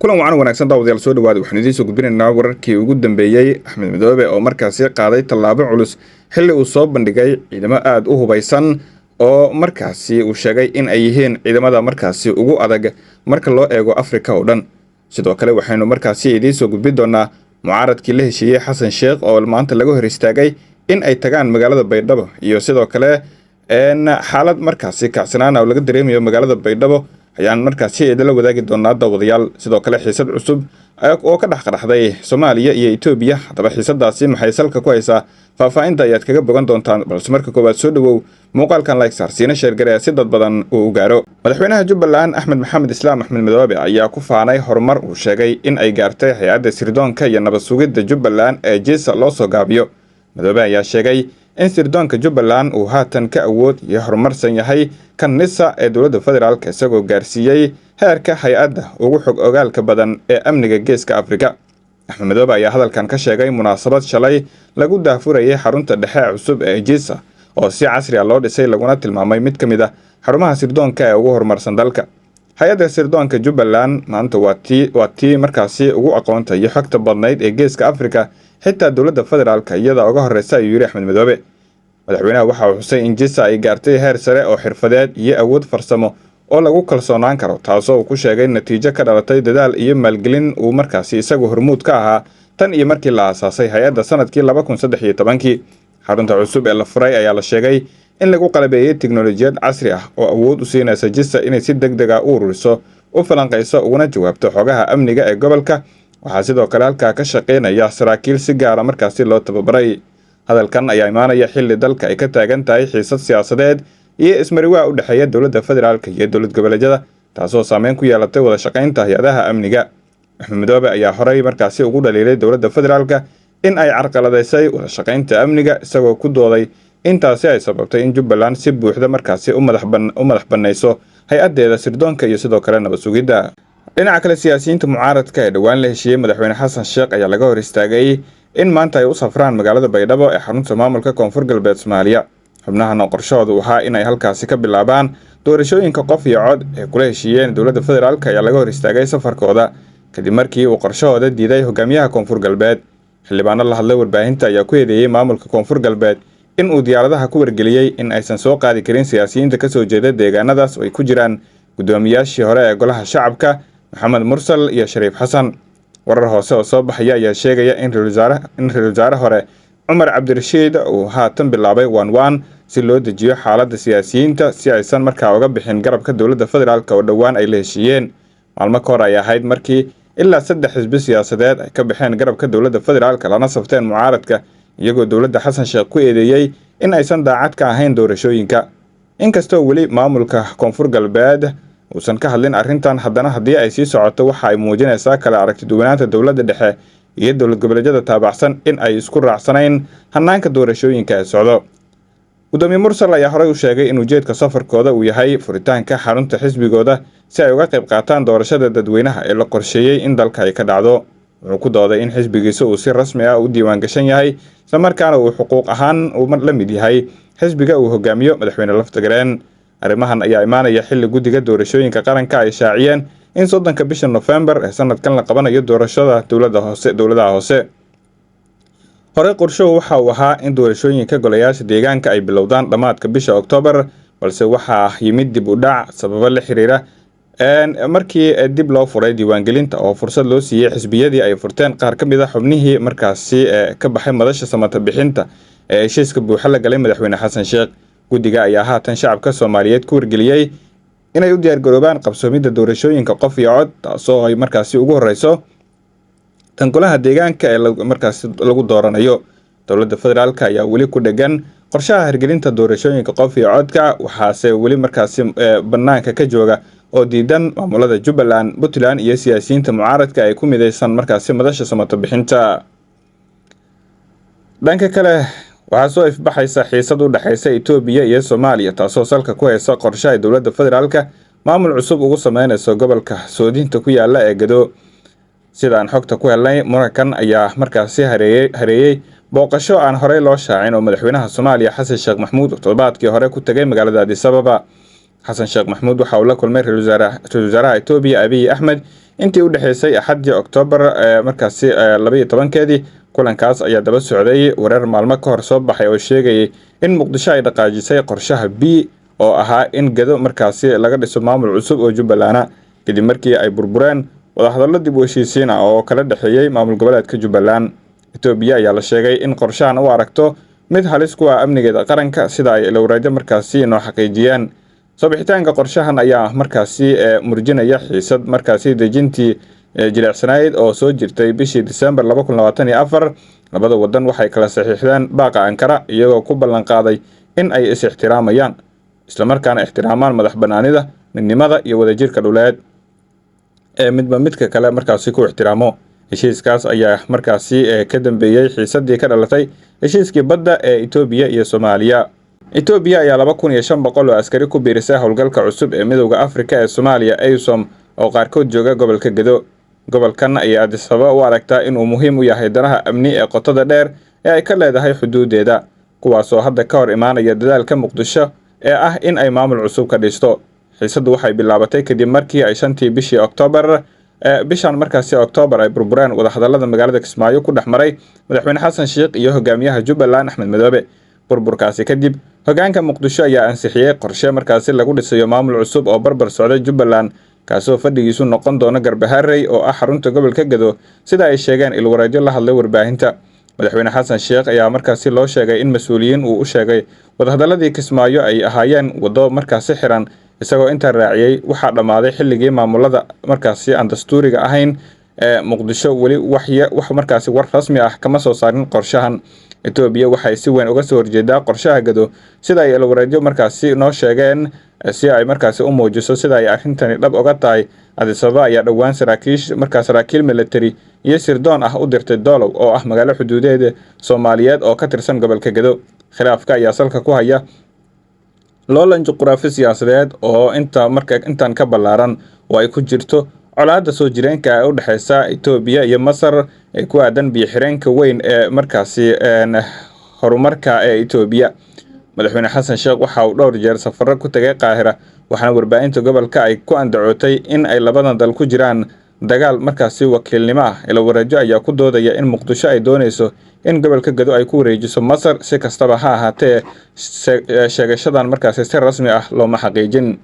kulan wacan wanaagsan daawadayaal soo dhawaada waxaan idiin soo gudbinaynaa wararkii ugu dambeeyey Axmed Madoobe oo markaasi qaaday tallaabo culus xilli uu soo bandhigay ciidamo aad u hubaysan oo markaasi uu sheegay in ay yihiin ciidamada markaasi ugu adag marka loo eego Afrika oo dhan. sidoo kale waxaynu markaasi idiin soo gudbin doonaa mucaaradkii la heshiiyey Xasan Sheekh oo maanta laga hor istaagay in ay tagaan magaalada Baydhabo iyo sidoo kale xaalad markaasi kacsanaan oo laga dareemayo magaalada Baydhabo ayaan markaasi idila wadaagi doonaa daawadayaal. sidoo kale xiisad cusub oo ka dhaxqaraxday Soomaaliya iyo Itoobiya haddaba xiisadaasi maxay salka ku haysaa faahfaahinta ayaad kaga bogan doontaan balse marka koowaad soo dhawow muuqaalkan like saar siina share gareeya si dad badan uu u gaaro. madaxweynaha Jubbaland Axmed Maxamed Islaam Axmed Madoobe ayaa ku faanay horumar uu sheegay in ay gaartay hay'adda sirdoonka iyo nabad sugidda Jubbaland ee JISA loo soo gaabiyo. Madoobe ayaa sheegay in sirdoonka Jubbaland uu haatan ka awood iyo horumarsan yahay kan NISA ee dowladda federaalka isagoo gaarsiiyey heerka hay'adda ugu xog ogaalka badan ee amniga geeska Afrika. Axmed Madoobe ayaa hadalkan ka sheegay munaasabad shalay lagu daafurayay xarunta dhexe cusub ee JISA oo si casri ah loo dhisay laguna tilmaamay mid ka mid ah xarumaha sirdoonka ee ugu horumarsan dalka. hay'adda sirdoonka Jubbaland maanta waa tii markaasi ugu aqoonta iyo xogta badnayd ee geeska Afrika xitaa dowladda federaalka iyada uga horeysa ayuu yiri Axmed Madoobe. madaxweynaha waxa uu xusay in JISA ay gaartay heer sare oo xirfadeed iyo awood farsamo oo lagu kalsoonaan karo taasoo uu ku sheegay natiijo ka dhalatay dadaal iyo maalgelin uu markaasi isagu hormuud ka ahaa tan iyo markii la aasaasay hay'adda sanadkii 2013. xarunta cusub ee la furay ayaa la sheegay in lagu qalabeeyay tiknoolajiyad casri ah oo awood u siinaysa JISA inay si degdeg ah u ururiso u falanqayso uguna jawaabto xogaha amniga ee gobolka. waxaa sidoo kale halkaa ka shaqeynaya saraakiil si gaara markaasi loo tababaray. hadalkan ayaa imaanaya xilli dalka ay ka taagan tahay xiisad siyaasadeed iyo ismariwaa u dhexeeya dowladda federaalka iyo dowlad goboleedyada taasoo saameyn ku yeelatay wada shaqaynta hay'adaha amniga. Axmed Madoobe ayaa horey markaasi ugu dhaliilay dowladda federaalka in ay carqaladaysay wada shaqaynta amniga isagoo ku dooday intaasi ay sababtay in Jubbaland si buuxda markaasi u madax banayso hay'adeeda sirdoonka iyo sidoo kale nabad sugidda. dhinaca kale siyaasiyiinta mucaaradka ee dhawaan la heshiiyey madaxweyne Xasan Sheekh ayaa laga hor istaagay in maanta ay u safraan magaalada Baydhabo ee xarunta maamulka Koonfur Galbeed Soomaaliya. xubnahan oo qorshahoodu ahaa in ay halkaasi ka bilaabaan doorashooyinka qof iyo cod ee kula heshiiyeen dowladda federaalka ayaa laga hor istaagay safarkooda kadib markii uu qorshahooda diiday hogaamiyaha Koonfur Galbeed. xildhibaano la hadlay warbaahinta ayaa ku eedeeyay maamulka Koonfur Galbeed in uu diyaaradaha ku wargeliyay in aysan soo qaadi karin siyaasiyiinta ka soo jeeda deegaanadaas oo ay ku jiraan gudoomiyaashii hore ee golaha shacabka Maxamed Mursal iyo Shariif Xasan. warar hoose oo soo baxaya ayaa sheegaya in ra'iisul wasaare hore Cumar Cabdirashiid uu haatan bilaabay waan si loo dejiyo xaaladda siyaasiyiinta si aysan markaa uga bixin garabka dowladda federaalka oo dhawaan ay la heshiiyeen. maalmo ka hor ay ahayd markii ilaa 3 xisbi siyaasadeed ay ka baxeen garabka dowladda federaalka lana safteen mucaaradka iyagoo dowladda Xasan Sheekh ku eedeeyay in aysan daacad ka ahayn doorashooyinka. inkastoo weli maamulka Koonfur Galbeed uusan ka hadlin arrintan haddana haddii ay sii socoto waxa ay muujinaysaa kala aragti duwanaanta dowladda dhexe iyo dowlad goboleedyada taabacsan in ay isku raacsanayn hanaanka doorashooyinka ee socdo. gudoomiye Mursal ayaa horey u sheegay in ujeedka safarkooda uu yahay furitaanka xarunta xisbigooda si ay uga qayb qaataan doorashada dadweynaha ee la qorsheeyay in dalka ay ka dhacdo. wuxuu ku dooday in xisbigiisa uu si rasmi ah u diiwaan gashan yahay isla markaana uu xuquuq ahaan la mid yahay xisbiga uu hogaamiyo madaxweyne Laftagareen. arrimahan ayaa imaanaya xilli guddiga doorashooyinka qaranka ay shaaciyeen in 3 bisha November ee sanadkan la qabanayo doorashada dowladaha hoose. hore qorshuhu waxa uu ahaa in doorashooyinka golayaasha deegaanka ay bilowdaan dhamaadka bisha October balse waxaa yimid dib u dhac sababo la xiriira markii dib loo furay diiwaangelinta oo fursad loo siiyey xisbiyadii ay furteen qaar ka mid ah xubnihii markaasi ka baxay madasha samata bixinta ee heshiiska buuxa la galay madaxweyne Xasan Sheekh. guddiga ayaa haatan shacabka Soomaaliyeed ku wargeliyay inay u diyaar garoobaan qabsoomidda doorashooyinka qof iyo cod taasoo ay markaasi ugu horeyso tan golaha deegaanka ee markaasi lagu dooranayo. dowladda federaalka ayaa weli ku dhagan qorshaha hirgelinta doorashooyinka qof iyo codka waxaase weli markaasi banaanka ka jooga oo diidan maamulada Jubbaland, Puntland iyo siyaasiyiinta mucaaradka ay ku midaysan markaasi madasha samata bixinta. dhanka kale waxaa soo ifbaxaysa xiisad u dhaxaysa Itoobiya iyo Soomaaliya taasoo salka ku haysa qorshaha dowladda federaalka maamul cusub ugu sameynayso gobolka soodinta ku yaala ee Gado. sidaan xogta ku helnay murankan ayaa markaasi hareeyay booqasho aan horey loo shaacin oo madaxweynaha Soomaaliya Xasan Sheekh Maxamuud toddobaadkii hore ku tagay magaalada Addis Ababa. Xasan Sheekh Maxamuud waxa uu la kulmay ra'iisul wasaaraha Itoobiya Abiy Ahmed intii u dhexeysay Axadii Oktoobar markaasi 12keedii. kulankaas ayaa daba socday wareer maalmo ka hor soo baxay oo sheegayay in Muqdisho ay dhaqaajisay qorshaha B oo ahaa in Gedo markaasi laga dhiso maamul cusub oo Jubbaland kadib markii ay burbureen wadahadallo dib u heshiisiin ah oo kala dhaxeeyay maamul goboleedka Jubbaland. Itoobiya ayaa la sheegay in qorshahan u aragto mid halis ku ah amnigeeda qaranka sida ay ilowrayda markaasi noo xaqiijiyeen. soo bixitaanka qorshahan ayaa markaasi murjinaya xiisad markaasi dejintii jileecsanayd oo soo jirtay bishii December 2024. labada wadan waxay kala saxiixdeen baaqa Ankara iyagoo ku ballan qaaday in ay is ixtiraamayaan isla markaana ixtiraamaan madax banaanida, midnimada iyo wadajirka dhuleed midba midka kale markaasi ku ixtiraamo. heshiiskaas ayaa markaasi ka dambeeyay xiisadii ka dhalatay heshiiskii badda ee Itoobiya iyo Soomaaliya. Itoobiya ayaa 2500 oo askari ku biirisay howlgalka cusub ee Midowga Afrika ee Soomaaliya AUSOM oo qaarkood jooga gobolka Gedo. gobolkan ayaa Addis Ababa u aragtaa inuu muhiim u yahay danaha amni ee qotada dheer ee ay ka leedahay xuduudeeda, kuwaasoo hadda ka hor imaanaya dadaalka Muqdisho ee ah in ay maamul cusub ka dhisto. xiisadu waxay bilaabatay kadib markii ay 5tii bishii Oktoobar bishan markaasi Oktoobar ay burbureen wadahadallada magaalada Kismaayo ku dhexmaray madaxweyne Xasan Sheikh iyo hogaamiyaha Jubbaland Axmed Madoobe. burburkaasi kadib hogaanka Muqdisho ayaa ansixiyay qorshe markaasi lagu dhisayo maamul cusub oo barbar socda Jubbaland kaasoo fadhigiisu noqon doona Garbaharey oo ah xarunta gobolka Gedo sida ay sheegeen ilwareedyo la hadlay warbaahinta. madaxweyne Xasan Sheikh ayaa markaasi loo sheegay in mas'uuliyiin uu u sheegay wadahadalladii Kismaayo ay ahaayeen wado markaasi xiran, isagoo inta raaciyay waxa dhamaaday xilligii maamulada markaasi aan dastuuriga ahayn Muqdisho wali wax markaasi war rasmi ah kama soo saarin qorshahan. Itoobiya waxay si weyn uga soo horjeedaa qorshaha Gedo sida ay ilwareedyo markaasi noo sheegeen si ay markaasi u muujiso sida ay arrintani dhab uga tahay. Addis Ababa ayaa dhowaan saraakiil military iyo sirdoon ah u dirtay Doolow oo ah magaalo xuduudeed Soomaaliyeed oo ka tirsan gobolka Gedo. khilaafka ayaa salka ku haya loolan juqraafi siyaasadeed oo intan ka ballaaran oo ay ku jirto colaadda soo jireenka u dhaxaysa Itoobiya iyo Masar ee ku aadan biyo-xireenka weyn ee markaasi horumarka ee Itoobiya. madaxweyne Xasan Sheikh waxa uu dhowr jeer safar ku tagay Qaahira, waxaana warbaahinta gobolka ay ku andacootay in ay labadan dal ku jiraan dagaal markaasi wakiilnimo ah. ilwareedyo ayaa ku doodaya in Muqdisho ay doonayso in gobolka Gedo ay ku wareejiso Masar. si kastaba ha ahaatee sheegashadan markaasi si rasmi ah looma xaqiijin.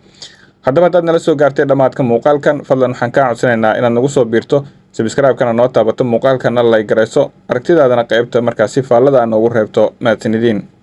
haddaba haddaad nala soo gaartay dhammaadka muuqaalkan, fadlan waxaan kaa codsanaynaa inaad nagu soo biirto, subscribe-kana noo taabato, muuqaalkana like garayso, aragtidaadana qaybta markaasi faallada noogu reebto. mahadsanidin.